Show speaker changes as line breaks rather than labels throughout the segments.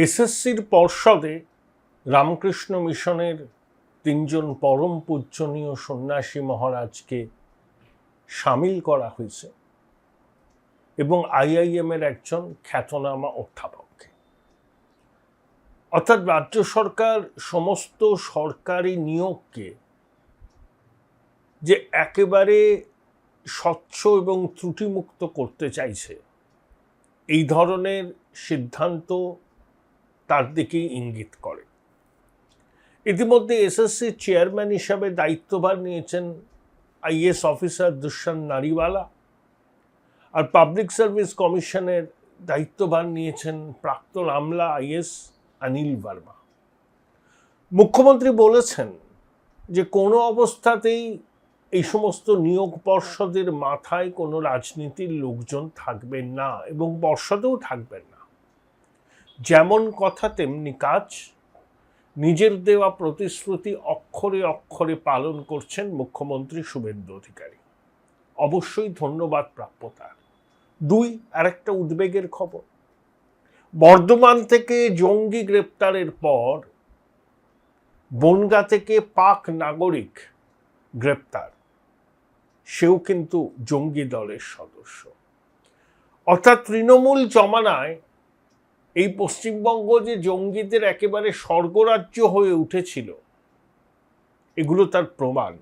এসএসসির পর্ষদে রামকৃষ্ণ মিশনের ৩ জন পরম পূজনীয় সন্ন্যাসী মহারাজকে সামিল করা হয়েছে এবং আইআইএমের একজন খ্যাতনামা অধ্যাপককে। অর্থাৎ রাজ্য সরকার সমস্ত সরকারি নিয়োগকে যে একেবারে স্বচ্ছ এবং ত্রুটিমুক্ত করতে চাইছে, এই ধরনের সিদ্ধান্ত তার দিকেই ইঙ্গিত করে। ইতিমধ্যে এসএসসির চেয়ারম্যান হিসাবে দায়িত্বভার নিয়েছেন আইএস অফিসার দুষ্যন্ত নারিওয়ালা, আর পাবলিক সার্ভিস কমিশনের দায়িত্বভার নিয়েছেন প্রাক্তন আমলা আইএস অনিল ভার্মা। মুখ্যমন্ত্রী বলেছেন যে কোনো অবস্থাতেই এই সমস্ত নিয়োগ পর্ষদের মাথায় কোনো রাজনীতির লোকজন থাকবেন না এবং পর্ষদেও থাকবেন না। যেমন কথা তেমনি কাজ, নিজের দেওয়া প্রতিশ্রুতি অক্ষরে অক্ষরে পালন করছেন মুখ্যমন্ত্রী শুভেন্দু অধিকারী। অবশ্যই ধন্যবাদ প্রাপ্য তার। আরেকটা উদ্বেগের খবর, বর্ধমান থেকে জঙ্গি গ্রেপ্তারের পর বনগাঁ থেকে পাক নাগরিক গ্রেপ্তার, সেও কিন্তু জঙ্গি দলের সদস্য। অর্থাৎ তৃণমূল জমানায় এই পশ্চিমবঙ্গ যে জঙ্গিদের একেবারে স্বর্গরাজ্য হয়ে উঠেছিল, এগুলো তার প্রমাণ।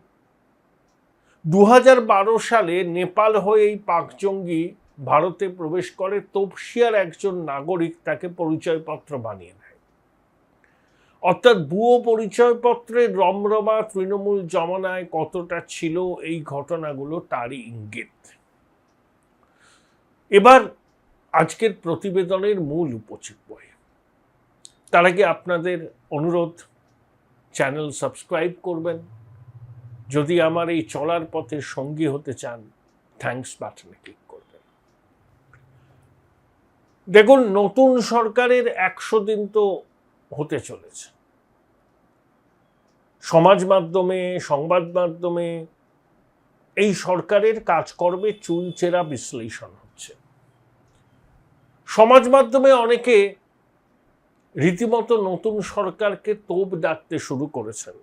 2012 সালে নেপাল হয়ে এই পাক জঙ্গি ভারতে প্রবেশ করে, তপসিয়ার একজন নাগরিক তাকে পরিচয়পত্র বানিয়ে দেয়। অর্থাৎ ভুয়ো পরিচয়পত্রের রমরমা তৃণমূল জমানায় কতটা ছিল, এই ঘটনাগুলো তারই ইঙ্গিত। এবার আজকের প্রতিবেদনের মূল উপজীব্য। তার আগে আপনাদের অনুরোধ, চ্যানেল সাবস্ক্রাইব করবেন। যদি আমার এই চলার পথে সঙ্গী হতে চান, থ্যাঙ্কস বাটনে ক্লিক করবেন। দেখুন, নতুন সরকারের 100 দিন তো হতে চলেছে। সমাজ মাধ্যমে, সংবাদ মাধ্যমে এই সরকারের কাজকর্মে চুলচেরা বিশ্লেষণ হচ্ছে। সমাজ মাধ্যমে অনেকে রীতিমতো নতুন সরকারকে তোপ দাগতে শুরু করেছেন।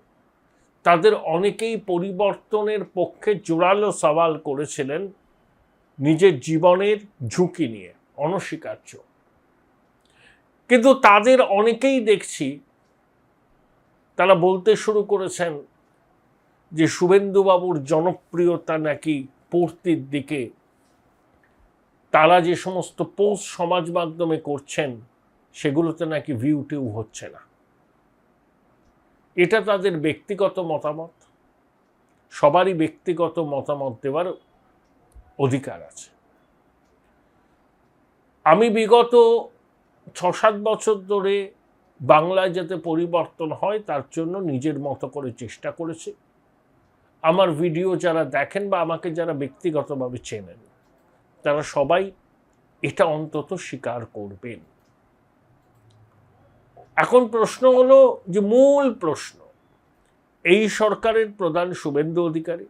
তাদের অনেকেই পরিবর্তনের পক্ষে জোরালো সওয়াল করেছিলেন নিজের জীবনের ঝুঁকি নিয়ে, অনস্বীকার্য। কিন্তু তাদের অনেকেই দেখছি তারা বলতে শুরু করেছেন যে শুভেন্দুবাবুর জনপ্রিয়তা নাকি পড়তির দিকে। তারা যে সমস্ত পোস্ট সমাজ মাধ্যমে করছেন, সেগুলোতে নাকি ভিউ টিউ হচ্ছে না। এটা তাদের ব্যক্তিগত মতামত, সবারই ব্যক্তিগত মতামত দেওয়ার অধিকার আছে। আমি বিগত 6-7 বছর ধরে বাংলায় যাতে পরিবর্তন হয় তার জন্য নিজের মতো করে চেষ্টা করেছি। আমার ভিডিও যারা দেখেন বা আমাকে যারা ব্যক্তিগতভাবে চেনেন, তারা সবাই এটা অন্তত স্বীকার করবেন। এখন প্রশ্ন হলো যে মূল প্রশ্ন, এই সরকারের প্রধান শুভেন্দু অধিকারী।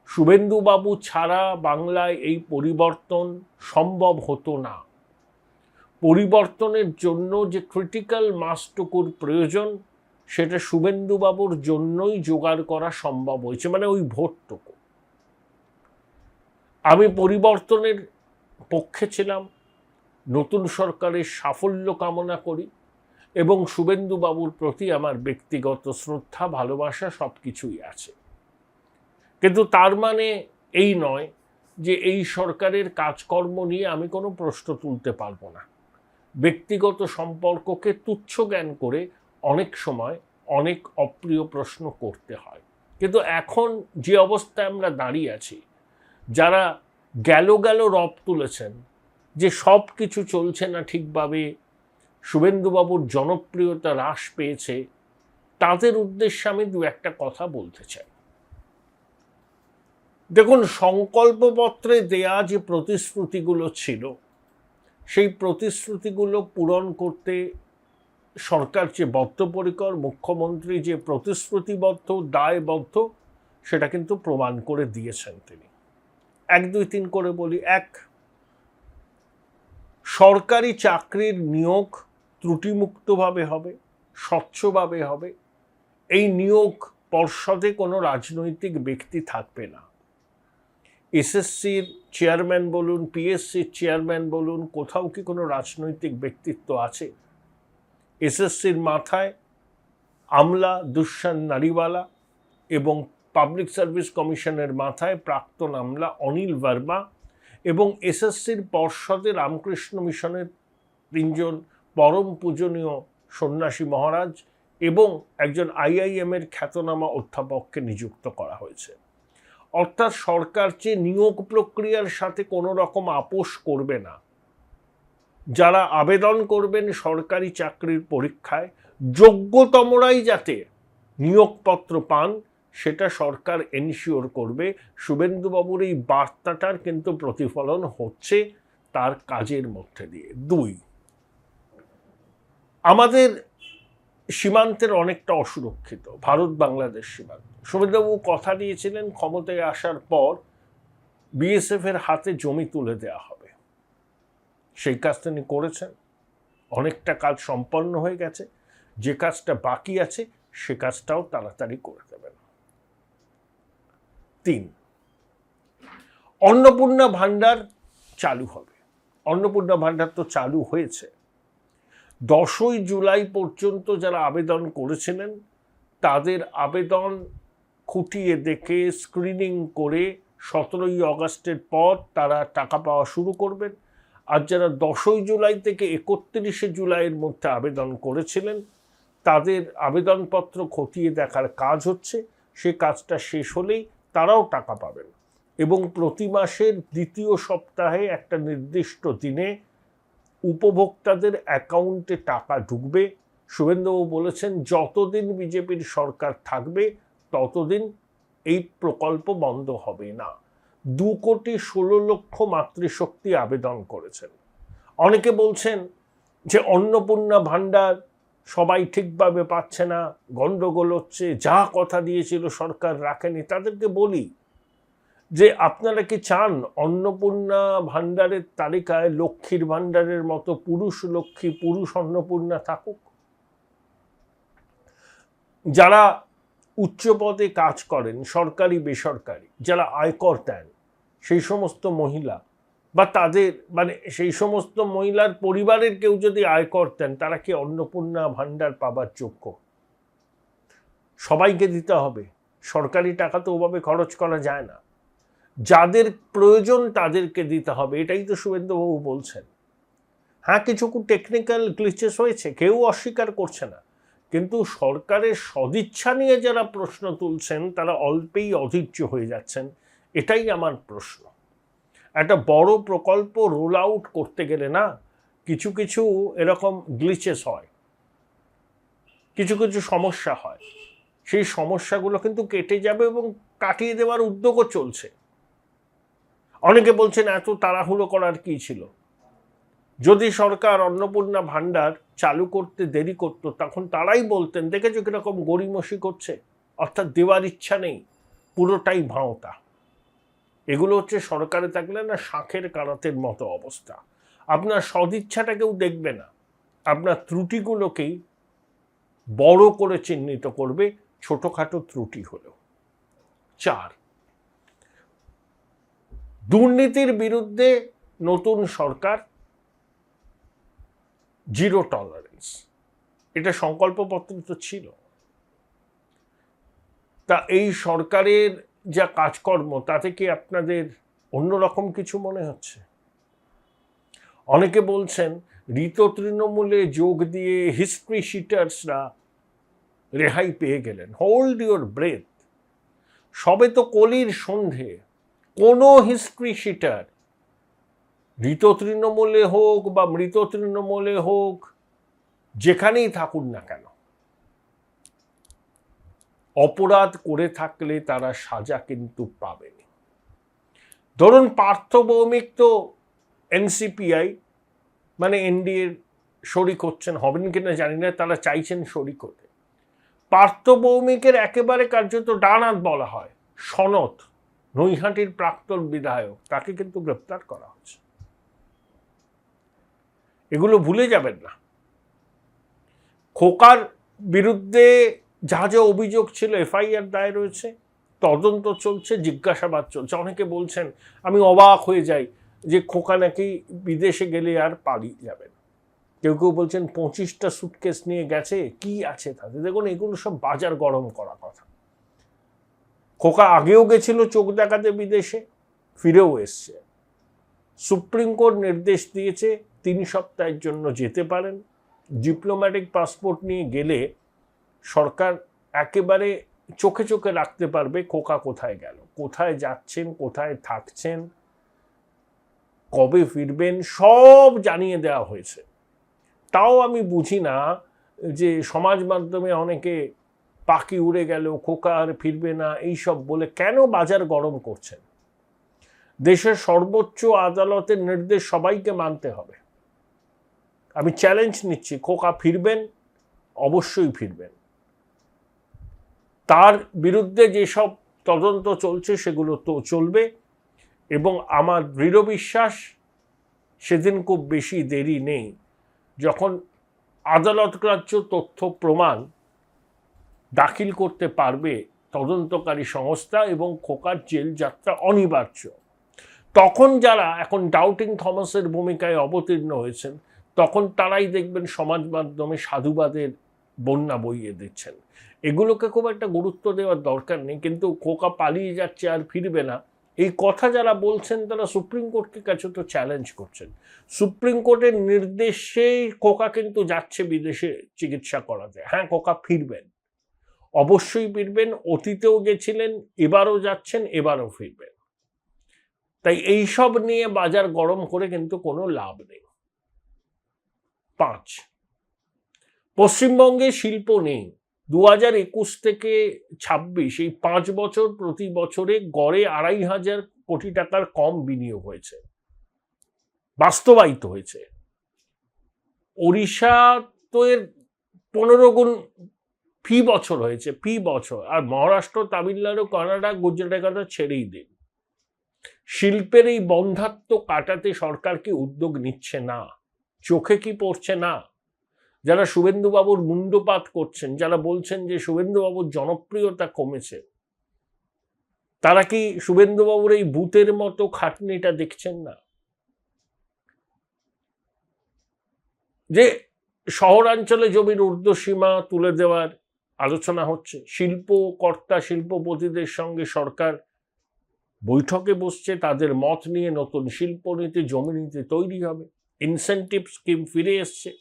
শুভেন্দুবাবু ছাড়া বাংলায় এই পরিবর্তন সম্ভব হতো না। পরিবর্তনের জন্য যে ক্রিটিক্যাল মাসটুকুর প্রয়োজন, সেটা শুভেন্দুবাবুর জন্যই জোগাড় করা সম্ভব হয়েছে, মানে ওই ভোটটুকু। আমি পরিবর্তনের পক্ষে ছিলাম, নতুন সরকারের সাফল্য কামনা করি এবং শুভেন্দুবাবুর প্রতি আমার ব্যক্তিগত শ্রদ্ধা, ভালোবাসা সব কিছুই আছে। কিন্তু তার মানে এই নয় যে এই সরকারের কাজকর্ম নিয়ে আমি কোনো প্রশ্ন তুলতে পারবো না। ব্যক্তিগত সম্পর্ককে তুচ্ছ জ্ঞান করে অনেক সময় অনেক অপ্রিয় প্রশ্ন করতে হয়। কিন্তু এখন যে অবস্থায় আমরা দাঁড়িয়ে আছি, যারা গেল রব তুলেছেন যে সব কিছু চলছে না ঠিকভাবে, শুভেন্দুবাবুর জনপ্রিয়তা হ্রাস পেয়েছে, তাদের উদ্দেশ্যে আমি দু একটা কথা বলতে চাই। দেখুন, সংকল্পপত্রে দেয়া যে প্রতিশ্রুতিগুলো ছিল, সেই প্রতিশ্রুতিগুলো পূরণ করতে সরকার যে বদ্ধপরিকর, মুখ্যমন্ত্রী যে প্রতিশ্রুতিবদ্ধ, দায়বদ্ধ, সেটা কিন্তু প্রমাণ করে দিয়েছেন তিনি। 1, 2, 3 করে বলি। 1, সরকারি চাকরির নিয়োগ ত্রুটিমুক্তভাবে হবে, স্বচ্ছভাবে হবে। এই নিয়োগ পর্ষদে কোনো রাজনৈতিক ব্যক্তি থাকবে না। এসএসসির চেয়ারম্যান বলুন, পিএসসির চেয়ারম্যান বলুন, কোথাও কি কোনো রাজনৈতিক ব্যক্তিত্ব আছে? এসএসসির মাথায় আমলা দুষ্যন্ত নারিওয়ালা এবং পাবলিক সার্ভিস কমিশনের মাথায় প্রাক্তন আমলা অনিল ভার্মা এবং এসএসসির পর্ষদে রামকৃষ্ণ মিশনের 3 জন পরম পূজনীয় সন্ন্যাসী মহারাজ এবং একজন আইআইএম-এর খ্যাতনামা অধ্যাপককে নিযুক্ত করা হয়েছে। অর্থাৎ সরকার যে নিয়োগ প্রক্রিয়ার সাথে কোনো রকম আপোষ করবে না। যারা আবেদন করবেন সরকারি চাকরির পরীক্ষায়, যোগ্যতমরাই যাতে নিয়োগপত্র পান সেটা সরকার এনশিওর করবে। শুভেন্দুবাবুর এই বার্তাটার কিন্তু প্রতিফলন হচ্ছে তার কাজের মধ্যে দিয়ে। 2, আমাদের সীমান্তের অনেকটা অসুরক্ষিত, ভারত বাংলাদেশ সীমান্ত। শুভেন্দুবাবু কথা দিয়েছিলেন ক্ষমতায় আসার পর বিএসএফ এর হাতে জমি তুলে দেওয়া হবে। সেই কাজ তিনি করেছেন, অনেকটা কাজ সম্পন্ন হয়ে গেছে। যে কাজটা বাকি আছে সে কাজটাও তাড়াতাড়ি করে দেবেন। 3, অন্নপূর্ণা ভাণ্ডার চালু হবে। অন্নপূর্ণা ভাণ্ডার তো চালু হয়েছে। 10ই জুলাই পর্যন্ত যারা আবেদন করেছিলেন তাদের আবেদন খুঁটিয়ে দেখে স্ক্রিনিং করে 17ই আগস্টের পর তারা টাকা পাওয়া শুরু করবেন। আর যারা 10ই জুলাই থেকে 31শে জুলাইয়ের মধ্যে আবেদন করেছিলেন তাদের আবেদনপত্র খতিয়ে দেখার কাজ হচ্ছে। সে কাজটা শেষ হলেই তারাও টাকা পাবেন এবং প্রতি মাসের 2য় সপ্তাহে একটা নির্দিষ্ট দিনে উপভোক্তাদের অ্যাকাউন্টে টাকা ঢুকবে। শুভেন্দুবাবু বলেছেন যতদিন বিজেপির সরকার থাকবে ততদিন এই প্রকল্প বন্ধ হবে না। 2,16,00,000 মাতৃশক্তি আবেদন করেছেন। অনেকে বলছেন যে অন্নপূর্ণা ভাণ্ডার সবাই ঠিকভাবে পাচ্ছে না, গন্ডগোল হচ্ছে, যা কথা দিয়েছিল সরকার রাখেনি। তাদেরকে বলি যে আপনারা কি চান অন্নপূর্ণা ভাণ্ডারের তালিকায় লক্ষ্মীর ভাণ্ডারের মতো পুরুষ লক্ষ্মী, পুরুষ অন্নপূর্ণা থাকুক? যারা উচ্চ পদে কাজ করেন, সরকারি বেসরকারি, যারা আয়কর দেন, সেই সমস্ত মহিলা বা তাদের সেই সমস্ত মহিলার পরিবারের কেউ যদি আয়কর দেন তারা কি অন্নপূর্ণা ভাণ্ডার পাবার যোগ্য? সবাইকে দিতে হবে। সরকারি টাকা তো ওভাবে খরচ করা যায় না। যাদের প্রয়োজন তাদেরকে দিতে হবে, এটাই তো শুভেন্দুবাবু বলছেন। হ্যাঁ, কিছু টেকনিক্যাল গ্লিচেস হয়েছে, কেউ অস্বীকার করছে না, কিন্তু সরকারের সদিচ্ছা নিয়ে যারা প্রশ্ন তুলছেন তারা অল্পেই অধৈর্য হয়ে যাচ্ছেন। এটাই আমার প্রশ্ন। একটা বড় প্রকল্প রোল আউট করতে গেলে না কিছু কিছু এরকম গ্লিচেস হয়, কিছু কিছু সমস্যা হয়। সেই সমস্যাগুলো কিন্তু কেটে যাবে এবং কাটিয়ে দেওয়ার উদ্যোগও চলছে। অনেকে বলছেন এত তাড়াহুড়ো করার কি ছিল? যদি সরকার অন্নপূর্ণা ভাণ্ডার চালু করতে দেরি করত তখন তারাই বলতেন দেখেছো কিরকম গড়িমসি করছে, অর্থাৎ দেওয়ার ইচ্ছা নেই, পুরোটাই ভাঁওতা। এগুলো হচ্ছে সরকারে থাকলে না শাঁখের কারাতের মতো অবস্থা। আপনার সদিচ্ছাটা কেউ দেখবে না, আপনার ত্রুটিগুলোকেই বড় করে চিহ্নিত করবে, ছোটখাটো ত্রুটি হলেও। 4, দুর্নীতির বিরুদ্ধে নতুন সরকার, জিরো টলারেন্স, এটা সংকল্পপত্র তো ছিল। তা এই সরকারের যা কাজকর্ম তাতে কি আপনাদের অন্যরকম কিছু মনে হচ্ছে? অনেকে বলছেন ঋত তৃণমূলে যোগ দিয়ে হিস্ট্রি শিটার্সরা রেহাই পেয়ে গেলেন। হোল্ড ইউর ব্রেথ, সবে তো কলির সন্ধে। কোনো হিস্ট্রি শিটার ঋত তৃণমূলে হোক বা মৃত তৃণমূলে হোক, যেখানেই থাকুন না কেন, অপরাধ করে থাকলে তারা সাজা কিন্তু পাবেন। ধরুন পার্থ ভৌমিক তো এনসিপিআই এনডিএর শরিক হচ্ছেন, হবেন কিনা জানি না, তারা চাইছেন শরিক হতে। পার্থ ভৌমিকের একেবারে কার্যত ডান হাত বলা হয় সনত, নৈহাটির প্রাক্তন বিধায়ক, তাকে কিন্তু গ্রেপ্তার করা হচ্ছে। এগুলো ভুলে যাবেন না। খোকার বিরুদ্ধে যা যা অভিযোগ ছিল এফআইআর দায়ের রয়েছে, তদন্ত চলছে, জিজ্ঞাসাবাদ চলছে। অনেকে বলছেন, আমি অবাক হয়ে যাই যে খোকা নাকি বিদেশে গেলে আর পালিয়ে যাবেন। কেউ কেউ বলছেন 25টা সুটকেস নিয়ে গেছে, কি আছে তাতে। দেখুন, এগুলো সব বাজার গরম করা কথা। খোকা আগেও গেছিল চোখ দেখাতে বিদেশে, ফিরেও এসছে। সুপ্রিম কোর্ট নির্দেশ দিয়েছে 3 সপ্তাহের জন্য যেতে পারেন। ডিপ্লোম্যাটিক পাসপোর্ট নিয়ে গেলে সরকার একেবারে চোখে চোখে রাখতে পারবে খোকা কোথায় গেল, কোথায় যাচ্ছেন, কোথায় থাকছেন, কবে ফিরবেন, সব জানিয়ে দেওয়া হয়েছে। তাও আমি বুঝি না যে সমাজ মাধ্যমে অনেকে পাখি উড়ে গেল, খোকা আর ফিরবে না, এইসব বলে কেন বাজার গরম করছেন। দেশের সর্বোচ্চ আদালতের নির্দেশ সবাইকে মানতে হবে। আমি চ্যালেঞ্জ নিচ্ছি, খোকা ফিরবেন, অবশ্যই ফিরবেন। তার বিরুদ্ধে যেসব তদন্ত চলছে সেগুলো তো চলবে, এবং আমার দৃঢ় বিশ্বাস সেদিন খুব বেশি দেরি নেই যখন আদালতগ্রাহ্য তথ্য প্রমাণ দাখিল করতে পারবে তদন্তকারী সংস্থা এবং খোকার জেল যাত্রা অনিবার্য। তখন যারা এখন ডাউটিং থমাসের ভূমিকায় অবতীর্ণ হয়েছেন, তখন তারাই দেখবেন সমাজ মাধ্যমে সাধুবাদের বন্যা বইয়ে দিচ্ছেন। এগুলোকে খুব একটা গুরুত্ব দেওয়ার দরকার নেই, কিন্তু খোকা পালিয়ে যাচ্ছে আর ফিরবে না, এই কথা যারা বলছেন তারা সুপ্রিম কোর্টের কাছে তো চ্যালেঞ্জ করছেন। সুপ্রিম কোর্টের নির্দেশেই খোকা কিন্তু যাচ্ছে বিদেশে চিকিৎসা করাতে। হ্যাঁ, খোকা ফিরবেন, অবশ্যই ফিরবেন। অতীতেও গেছিলেন, এবারও যাচ্ছেন, এবারও ফিরবেন। তাই এইসব নিয়ে বাজার গরম করে কিন্তু কোনো লাভ নেই। 5, পশ্চিমবঙ্গে শিল্প নেই। 2021 থেকে 26 এই 5 বছর প্রতি বছরে গড়ে 2,500 কোটি টাকার কম বিনিয়োগ হয়েছে, বাস্তবায়িত হয়েছে। ওড়িশা তো এর 15 গুণ ফি বছর হয়েছে, ফি বছর। আর মহারাষ্ট্র, তামিলনাড়ু, কানাডা, গুজরাটের কথা ছেড়েই দিন। শিল্পের এই বন্ধাত্ম কাটাতে সরকার কি উদ্যোগ নিচ্ছে না? চোখে কি পড়ছে না? যারা শুভেন্দুবাবুর মুণ্ডপাত করছেন, যারা বলছেন যে শুভেন্দুবাবুর জনপ্রিয়তা কমেছে, তারা কি শুভেন্দুবাবুর এই ভূতের মতো খাটনিটা দেখছেন না? যে শহরাঞ্চলে জমির ঊর্ধ্বসীমা তুলে দেওয়ার আলোচনা হচ্ছে, শিল্পকর্তা শিল্পপতিদের সঙ্গে সরকার বৈঠকে বসছে, তাদের মত নিয়ে নতুন শিল্পনীতি, জমি নীতি তৈরি হবে। ইনসেন্টিভ স্কিম ফিরে এসছে।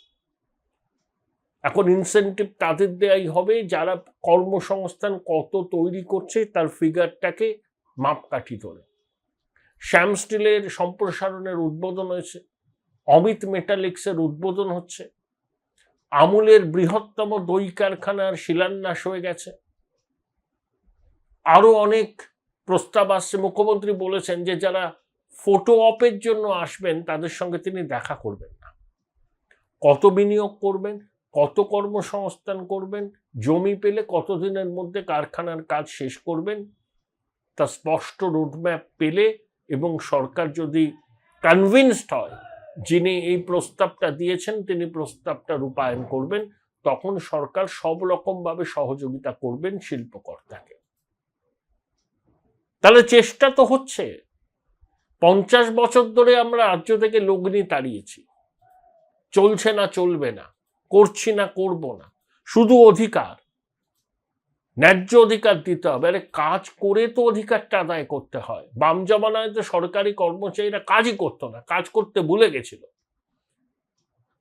এখন ইনসেন্টিভ তাদের দেয়াই হবে যারা কর্মসংস্থান কত তৈরি করছে তার ফিগারটাকে মাপকাঠি ধরে। শ্যাম স্টিলের সম্প্রসারণের উদ্বোধন হয়েছে, অমিত মেটালিক্সের উদ্বোধন হচ্ছে, আমুলের বৃহত্তম দই কারখানার শিলান্যাস হয়ে গেছে। আরো অনেক প্রস্তাব আসছে। মুখ্যমন্ত্রী বলেছেন যে যারা ফটো অপের জন্য আসবেন তাদের সঙ্গে তিনি দেখা করবেন না। কত বিনিয়োগ করবেন, কত কর্মসংস্থান করবেন, জমি পেলে কতদিনের মধ্যে কারখানার কাজ শেষ করবেন, তা স্পষ্ট রোডম্যাপ পেলে এবং সরকার যদি কনভিন্সড হয় যিনি এই প্রস্তাবটা দিয়েছেন তিনি প্রস্তাবটা রূপায়ণ করবেন, তখন সরকার সব রকমভাবে সহযোগিতা করবেন শিল্পকর্তাকে। তাহলে চেষ্টা তো হচ্ছে। 50 বছর ধরে আমরা রাজ্য থেকে লগ্নি তাড়িয়েছি, চলছে না, চলবে না, করছি না, করব না। শুধু অধিকার, ন্যায্য অধিকার দিতে হবে। আরে কাজ করে তো অধিকারটা আদায় করতে হয়। বাম জমানায় তো সরকারি কর্মচারীরা কাজই করতো না, কাজ করতে ভুলে গেছিল।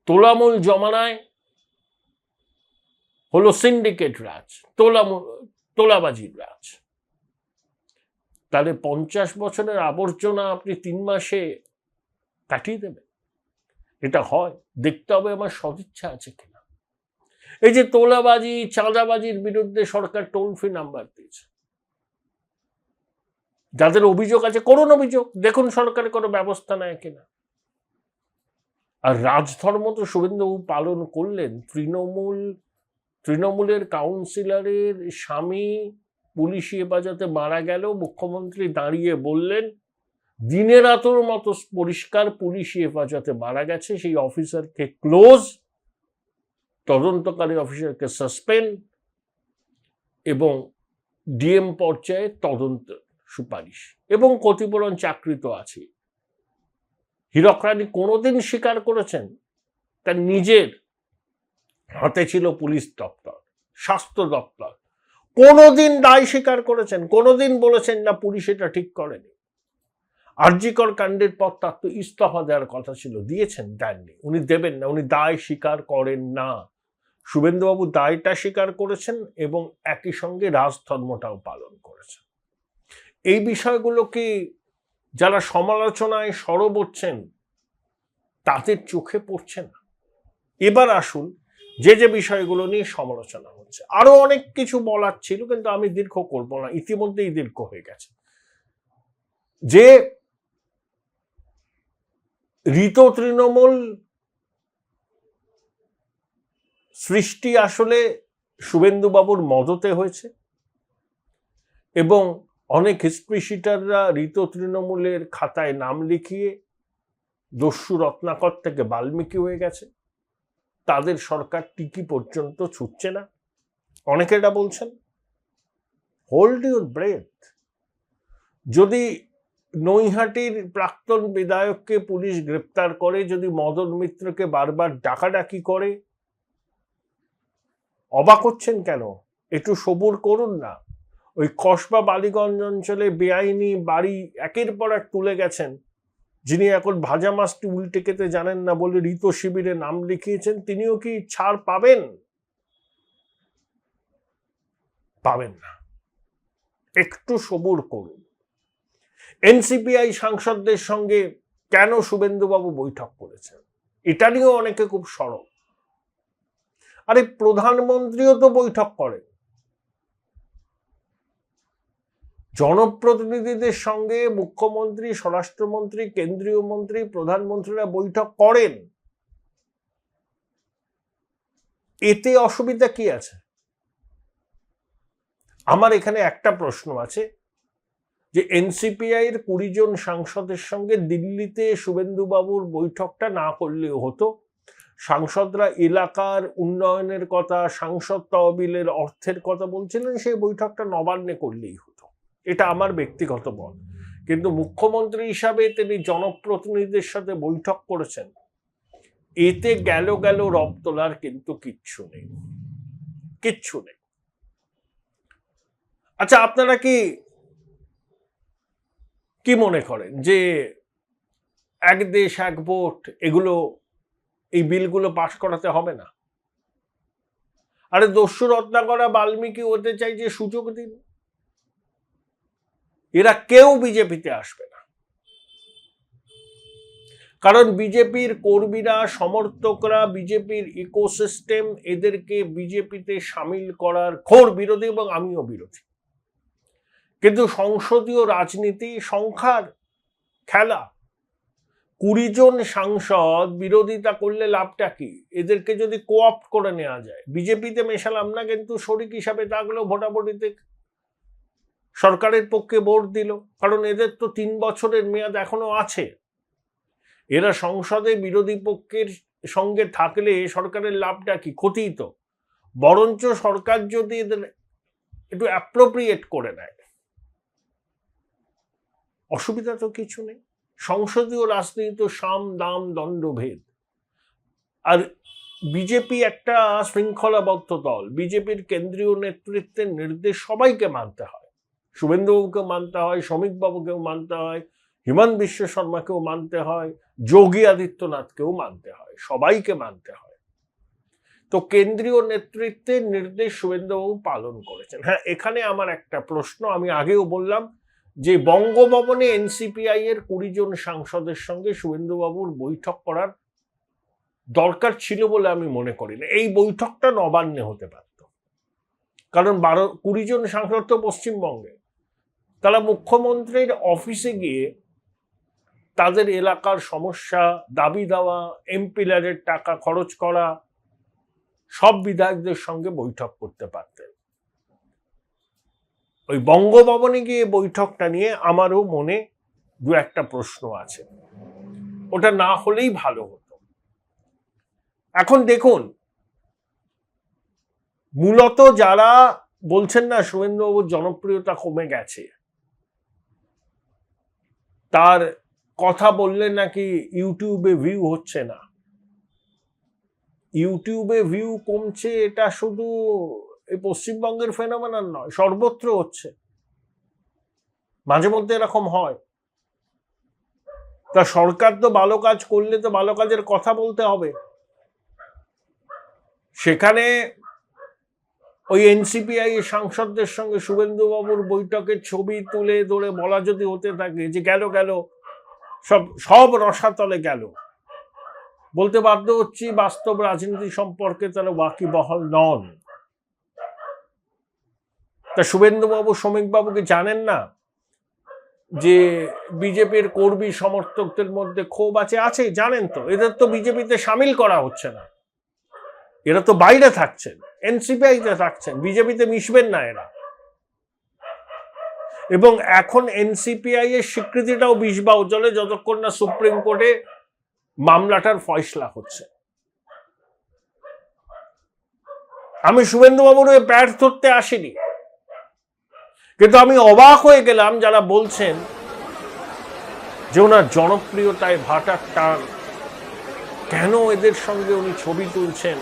তোলামূল জমানায় হলো সিন্ডিকেট রাজ, তোলাবাজির রাজ। তাহলে 50 বছরের আবর্জনা আপনি 3 মাসে কাটিয়ে দেবেন? এটা হয়? দেখতে হবে আমার সদিচ্ছা আছে কিনা। এই যে তোলাবাজি, চাঁদাবাজির বিরুদ্ধে সরকার টোল ফ্রি নাম্বার দিয়েছে। যাদের অভিযোগ আছে করুন অভিযোগ, দেখুন সরকারের কোনো ব্যবস্থা নেয় কিনা। আর রাজধর্ম তো শুভেন্দুবাবু পালন করলেন। তৃণমূলের কাউন্সিলরের স্বামী পুলিশি হেফাজতে মারা গেল, মুখ্যমন্ত্রী দাঁড়িয়ে বললেন দিনের আতর মতো পরিষ্কার পুলিশি হেফাজতে মারা গেছে, সেই অফিসারকে ক্লোজ তদন্তকারী অফিসারকে সাসপেন্ড এবং ডিএম পর্যায়ে তদন্ত সুপারিশ, এবং ক্ষতিপূরণ চাকরি তো আছে। হীরক রানী কোনোদিন স্বীকার করেছেন তার নিজের হাতে ছিল পুলিশ দপ্তর, স্বাস্থ্য দপ্তর? কোনোদিন দায় স্বীকার করেছেন? কোনোদিন বলেছেন না পুলিশ এটা ঠিক করেনি? আর.জি. কর কাণ্ডের পর তার তো ইস্তফা দেওয়ার কথা ছিল, দিয়েছেন? দেননি। উনি দেবেন না, উনি দায় স্বীকার করেন না। শুভেন্দুবাবু দায়টা স্বীকার করেছেন এবং একই সঙ্গে রাজধর্মটাও পালন করেছেন। এই বিষয়গুলো কি যারা সমালোচনায় সরব হচ্ছেন তাদের চোখে পড়ছে না? এবার আসুন যে যে বিষয়গুলো নিয়ে সমালোচনা হচ্ছে। আরো অনেক কিছু বলার ছিল, কিন্তু আমি দীর্ঘ করব না, ইতিমধ্যেই দীর্ঘ হয়ে গেছে। যে ঋত তৃণমূল সৃষ্টি আসলে শুভেন্দুবাবুর মদতে হয়েছে এবং অনেক হিস্ট্রি শিটাররা ঋত তৃণমূলের খাতায় নাম লিখিয়ে দস্যু রত্নাকর থেকে বাল্মীকি হয়ে গেছে, তাদের সরকার টিকি পর্যন্ত ছুটছে না, অনেকে এটা বলছেন। Hold your breath. যদি নৈহাটির প্রাক্তন বিধায়ককে পুলিশ গ্রেপ্তার করে, যদি মদন মিত্রকে বারবার ডাকাডাকি করে, অবাক হচ্ছেন কেন? একটু সবুর করুন না। ওই কসবা বালিগঞ্জ অঞ্চলে বেআইনি বাড়ি একের পর এক তুলে গেছেন, যিনি এখন ভাজা মাছটি উল্টে খেতে জানেন না বলে ঋত শিবিরে নাম লিখিয়েছেন, তিনিও কি ছাড় পাবেন? পাবেন না। একটু সবুর করুন। এনসিপিআই সাংসদদের সঙ্গে কেন শুভেন্দুবাবু বৈঠক করেছেন, এটা নিয়েও অনেকে খুব সরব। আরে প্রধানমন্ত্রীও তো বৈঠক করেন, জনপ্রতিনিধিদের সঙ্গে মুখ্যমন্ত্রী, স্বরাষ্ট্রমন্ত্রী, কেন্দ্রীয় মন্ত্রী, প্রধানমন্ত্রীরা বৈঠক করেন। এতে অসুবিধা কি আছে? আমার এখানে একটা প্রশ্ন আছে, যে এনসিপিআই এর 20 জন সাংসদের সঙ্গে দিল্লিতে শুভেন্দুবাবুর বৈঠকটা না করলেও হতো। সাংসদরা এলাকার উন্নয়নের কথা, সাংসদ তহবিলের অর্থের কথা বলছিলেন, সেই বৈঠকটা নবান্নে করলেই হতো। এটা আমার ব্যক্তিগত মত। কিন্তু মুখ্যমন্ত্রী হিসাবে তিনি জনপ্রতিনিধিদের সাথে বৈঠক করেছেন, এতে গেল রব তোলার কিন্তু কিচ্ছু নেই, কিচ্ছু নেই। আচ্ছা, আপনারা কি মনে করেন যে এক দেশ এক ভোট, এগুলো, এই বিলগুলো পাশ করাতে হবে না? আরে দস্যু রত্নাকরা বাল্মীকি হতে চাইছে, সুযোগ দিন। এরা কেউ বিজেপিতে আসবে না, কারণ বিজেপির কর্মীরা, সমর্থকরা, বিজেপির ইকোসিস্টেম এদেরকে বিজেপিতে সামিল করার ঘোর বিরোধী, এবং আমিও বিরোধী। কিন্তু সংসদীয় রাজনীতি সংখ্যার খেলা। 20 জন সাংসদ বিরোধিতা করলে লাভটা কি? এদেরকে যদি কোঅপ্ট করে নেওয়া যায়, বিজেপিতে মেশালাম না, কিন্তু শরিক হিসাবে থাকলেও ভোটাভুটিতে সরকারের পক্ষে ভোট দিল, কারণ এদের তো 3 বছরের মেয়াদ এখনো আছে। এরা সংসদে বিরোধী পক্ষের সঙ্গে থাকলে সরকারের লাভটা কি? ক্ষতি তো। বরঞ্চ সরকার যদি এদের একটু অ্যাপ্রোপ্রিয়েট করে নেয়, অসুবিধা তো কিছু নেই। সংসদীয় রাজনীতি তো সাম দাম দণ্ডভেদ। আর বিজেপি একটা শৃঙ্খলাবদ্ধ দল, বিজেপির কেন্দ্রীয় নেতৃত্বের নির্দেশ সবাইকে মানতে হয়। শুভেন্দুবাবুকেও মানতে হয়, শ্রমিকবাবুকেও মানতে হয়, হিমন্ত বিশ্ব শর্মাকেও মানতে হয়, যোগী আদিত্যনাথকেও মানতে হয়, সবাইকে মানতে হয়। তো কেন্দ্রীয় নেতৃত্বের নির্দেশ শুভেন্দুবাবু পালন করেছেন। হ্যাঁ, এখানে আমার একটা প্রশ্ন, আমি আগেও বললাম যে বঙ্গভবনে এনসিপিআই এর 20 জন সাংসদের সঙ্গে শুভেন্দুবাবুর বৈঠক করার দরকার ছিল বলে আমি মনে করি না। এই বৈঠকটা নবান্নে হতে পারত, কারণ 20 জন সাংসদ তো পশ্চিমবঙ্গে। তারা মুখ্যমন্ত্রীর অফিসে গিয়ে তাদের এলাকার সমস্যা, দাবি দেওয়া, এমপিলারের টাকা খরচ করা, সব বিধায়কদের সঙ্গে বৈঠক করতে পারতেন। ওই বঙ্গভবনে গিয়ে বৈঠকটা নিয়ে আমারও মনে দু একটা প্রশ্ন আছে, ওটা না হলেই ভালো হতো। এখন দেখুন, মূলত যারা বলছেন না শুভেন্দুবাবুর জনপ্রিয়তা কমে গেছে, তার কথা বললে নাকি ইউটিউবে ভিউ হচ্ছে না, ইউটিউবে ভিউ কমছে এটা শুধু এই পশ্চিমবঙ্গের ফেনোমেনন নয়, সর্বত্র হচ্ছে, মাঝে মধ্যে এরকম হয়। তা সরকার তো ভালো কাজ করলে তো ভালো কাজের কথা বলতে হবে। সেখানে ওই এনসিপিআই সাংসদদের সঙ্গে শুভেন্দুবাবুর বৈঠকের ছবি তুলে ধরে বলা যদি হতে থাকে যে গেল গেল সব রসাতলে গেল, বলতে বাধ্য হচ্ছি বাস্তব রাজনীতি সম্পর্কে তারা ওয়াকিবহাল নন। তা শুভেন্দুবাবু শ্রমিকবাবুকে জানেন না যে বিজেপির কর্মী সমর্থকদের মধ্যে ক্ষোভ আছে? জানেন তো, এদের তো বিজেপিতে সামিল করা হচ্ছে না, এরা তো বাইরে থাকছেন, এনসিপিআইতে থাকছেন, বিজেপিতে মিশবেন না এরা। এবং এখন এনসিপিআই এর স্বীকৃতিটাও বিষবাও জলে যতক্ষণ না সুপ্রিম কোর্টে মামলাটার ফয়সলা হচ্ছে। আমি শুভেন্দুবাবুর প্যাট ধরতে আসিনি, কিন্তু আমি অবাক হয়ে গেলাম যারা বলছেন যে ওনার জনপ্রিয়তায় ভাটার টান, কেন এদের সঙ্গে উনি ছবি তুলছেন।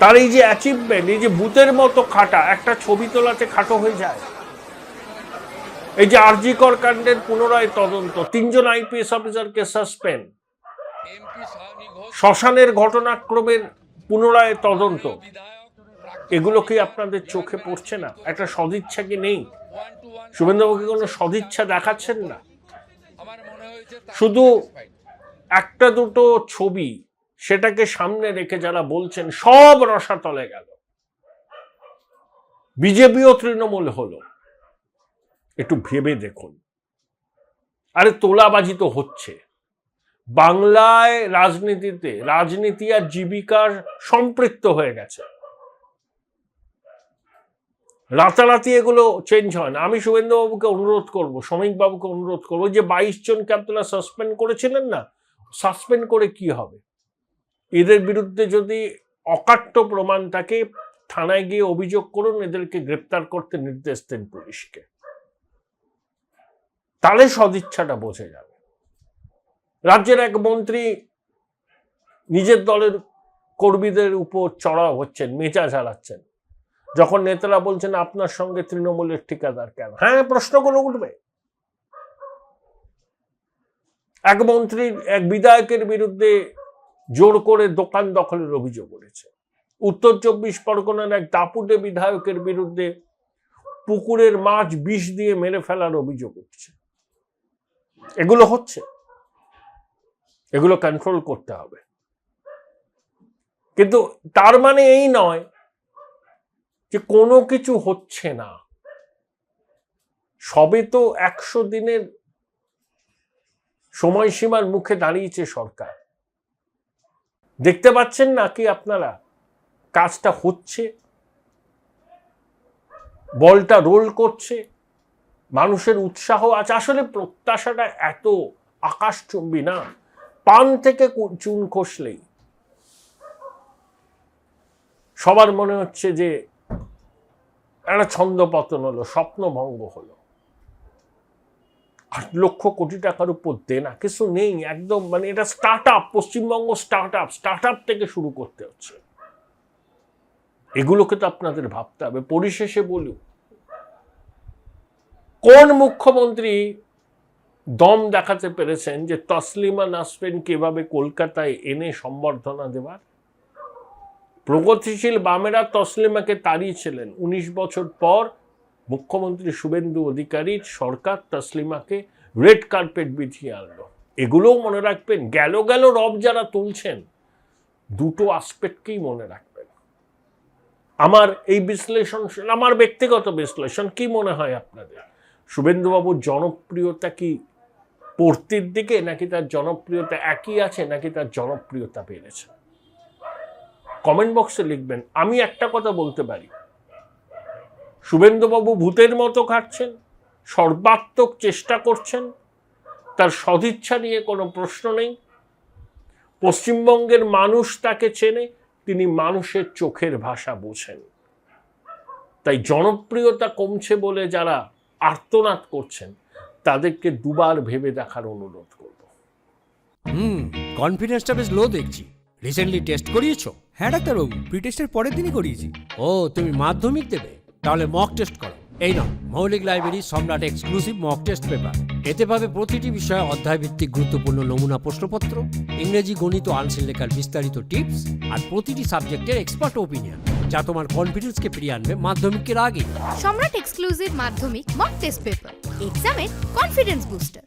তার এই যে অ্যাচিভমেন্ট, এই যে ভূতের মতো খাটা, একটা ছবি তোলাতে খাটো হয়ে যায়। এই যে আরজি কর কাণ্ডের পুনরায় তদন্ত, 3 জন আইপিএস অফিসারকে সাসপেন্ড, শ্মশানের ঘটনাক্রমের পুনরায় তদন্ত, এগুলো কি আপনাদের চোখে পড়ছে না? একটা সদিচ্ছা কি নেই? শুভেন্দুবাবুকে কোনো সদিচ্ছা দেখাচ্ছেন না, শুধু একটা দুটো ছবি, সেটাকে সামনে রেখে যারা বলছেন সব রসাতলে গেল, বিজেপিও তৃণমূল হলো। একটু ভেবে দেখুন, আরে তোলাবাজি তো হচ্ছে বাংলায়, রাজনীতিতে, রাজনীতি আর জীবিকার সম্পৃক্ত হয়ে গেছে, রাতারাতি এগুলো চেঞ্জ হয় না। আমি শুভেন্দুবাবুকে অনুরোধ করব, শ্রমিকবাবুকে অনুরোধ করবো যে 22 জনকে আপনারা সাসপেন্ড করেছিলেন না, সাসপেন্ড করে কি হবে? এদের বিরুদ্ধে যদি অকাট্য প্রমাণ থাকে, থানায় গিয়ে অভিযোগ করুন, এদেরকে গ্রেপ্তার করতে নির্দেশ দেন পুলিশকে, তাহলে সদিচ্ছাটা বোঝা যাবে। রাজ্যের এক মন্ত্রী নিজের দলের কর্মীদের উপর চড়াও হচ্ছেন, মেজাজ হারাচ্ছেন, যখন নেতারা বলছেন আপনার সঙ্গে তৃণমূলের ঠিকাদার কেন? হ্যাঁ, প্রশ্নগুলো উঠবে। এক মন্ত্রী এক বিধায়কের বিরুদ্ধে জোর করে দোকান দখলের অভিযোগ উঠেছে। উত্তর 24 পরগনার এক দাপুটে বিধায়কের বিরুদ্ধে পুকুরের মাছ বিষ দিয়ে মেরে ফেলার অভিযোগ উঠছে। এগুলো হচ্ছে, এগুলো কন্ট্রোল করতে হবে। কিন্তু তার মানে এই নয় যে কোনো কিছু হচ্ছে না। সবে তো 100 দিনের সময়সীমার মুখে দাঁড়িয়েছে সরকার। দেখতে পাচ্ছেন না কি আপনারা কাজটা হচ্ছে, বলটা রোল করছে, মানুষের উৎসাহ আছে। আসলে প্রত্যাশাটা এত আকাশচুম্বী না, পান থেকে চুন খসলেই সবার মনে হচ্ছে যে একটা ছন্দপতন হলো, স্বপ্নভঙ্গ হলো। 8 লক্ষ কোটি টাকার উপর দেনা, কিছু নেই একদম, মানে এটা start up, Paschimbanga start up থেকে শুরু করতে হচ্ছে। এগুলোকে তো আপনাদের ভাবতে হবে। পরিশেষে বলুন, কোন মুখ্যমন্ত্রী দম দেখাতে পেরেছেন যে তসলিমা নাসরিনকে এভাবে কলকাতায় এনে সম্বর্ধনা দেওয়ার? প্রগতিশীল বামেরা তসলিমাকে তাড়িয়েছিলেন, 19 বছর পর মুখ্যমন্ত্রী শুভেন্দু অধিকারীর সরকার তসলিমাকে রেড কার্পেট বিছিয়ে আনলো। এগুলোও মনে রাখবেন। গেল গেল রব যারা তুলছেন, দুটো আসপেক্টকেই মনে রাখবেন। আমার এই বিশ্লেষণ, আমার ব্যক্তিগত বিশ্লেষণ, কি মনে হয় আপনাদের? শুভেন্দুবাবুর জনপ্রিয়তা কি পড়তির দিকে, নাকি তার জনপ্রিয়তা একই আছে, নাকি তার জনপ্রিয়তা বেড়েছে? কমেন্ট বক্সে লিখবেন। আমি একটা কথা বলতে পারি, শুভেন্দুবাবু ভূতের মতো খাটছেন, সর্বাত্মক চেষ্টা করছেন, তার সদিচ্ছা নিয়ে কোনো প্রশ্ন নেই। পশ্চিমবঙ্গের মানুষ তাকে চেনে, তিনি মানুষের চোখের ভাষা বোঝেন। তাই জনপ্রিয়তা কমছে বলে যারা আর্তনাদ করছেন তাদেরকে দুবার ভেবে দেখার অনুরোধ করব।
কনফিডেন্সটা বেশ লো দেখছি। রিসেন্টলি টেস্ট করিয়েছো?
হ্যাঁ ডাক্তারবাবু, প্রিটেস্টের পরের দিনই করিয়েছি।
ও, তুমি মাধ্যমিক দেবে? তাহলে মক টেস্ট করো। এই নাও মৌলিক লাইব্রেরি সম্রাট এক্সক্লুসিভ মক টেস্ট পেপার। এতে পাবে প্রতিটি বিষয়ে অধ্যায়ভিত্তিক গুরুত্বপূর্ণ নমুনা প্রশ্নপত্র, ইংরেজি, গণিত, আনসিল লেখার বিস্তারিত টিপস আর প্রতিটি সাবজেক্টের এক্সপার্ট ওপিনিয়ন, যা তোমার কনফিডেন্সকে ফিরিয়ে আনবে মাধ্যমিকের আগে।
সম্রাট এক্সক্লুসিভ মাধ্যমিক মক টেস্ট পেপার, এক্সামের কনফিডেন্স বুস্টার।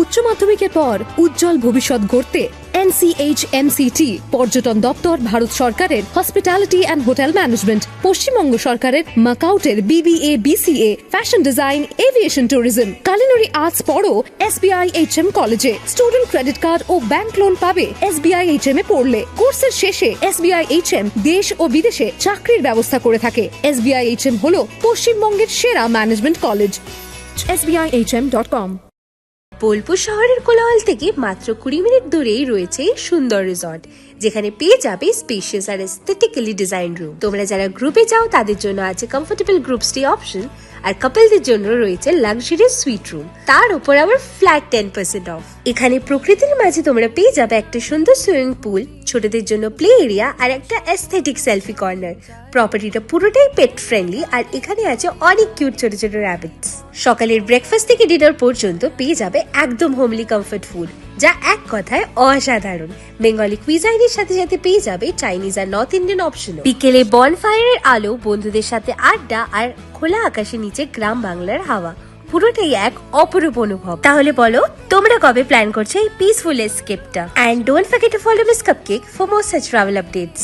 উচ্চ মাধ্যমিকের পর উজ্জ্বল ভবিষ্যৎ গড়তে NCHMCT পর্যটন দপ্তর, ভারত সরকারের hospitality and hotel management, Paschimbanga সরকারের মাকাউটের BBA BCA, fashion design, aviation tourism, culinary arts পড়ো SBI HM কলেজে। স্টুডেন্ট ক্রেডিট কার্ড ও ব্যাংক লোন পাবে SBI HM এ পড়লে। কোর্সের শেষে SBI HM দেশ ও বিদেশে চাকরির ব্যবস্থা করে থাকে। SBI HM হলো পশ্চিমবঙ্গের সেরা ম্যানেজমেন্ট কলেজ। SBIHM.com।
বোলপুর শহরের কোলাহল থেকে মাত্র 20 মিনিট দূরেই রয়েছে সুন্দর রিসর্ট, যেখানে পেয়ে যাবে স্পেশিয়াস আর এস্থেটিক্যালি ডিজাইন রুম। তোমরা যারা গ্রুপে যাও তাদের জন্য আছে কমফোর্টেবল গ্রুপ স্টে অপশন, আর কাপলদের জন্য রয়েছে লাক্সারিয়াস সুইট রুম, তার উপর আবার ফ্ল্যাট 10% অফ। এখানে প্রকৃতির মাঝে তোমরা পেয়ে যাবে একটা সুন্দর সুইমিং পুল, ছোটদের জন্য প্লে এরিয়া আর একটা এস্থেটিক সেলফি কর্নার। প্রপার্টিটা পুরোটাই পেট ফ্রেন্ডলি, আর এখানে আছে অনেক কিউট ছোট ছোট র্যাবিটস। সকালের ব্রেকফাস্ট থেকে ডিনার পর্যন্ত পেয়ে যাবে একদম হোমলি কমফর্ট ফুড, যা এক কথায় অসাধারণ। বেঙ্গলি কুইজাইনের সাথে সাথে পেয়ে যাবে চাইনিজ আর নর্থ ইন্ডিয়ান অপশন। বিকেলে বনফায়ারের আলো, বন্ধুদের সাথে আড্ডা আর খোলা আকাশের নিচে গ্রাম বাংলার হাওয়া, পুরোটাই এক অপরূপ অনুভব। তাহলে বলো তোমরা কবে প্ল্যান করছো এই পিসফুল এসকেপটা? And don't forget to follow Miss Cupcake for more such travel updates.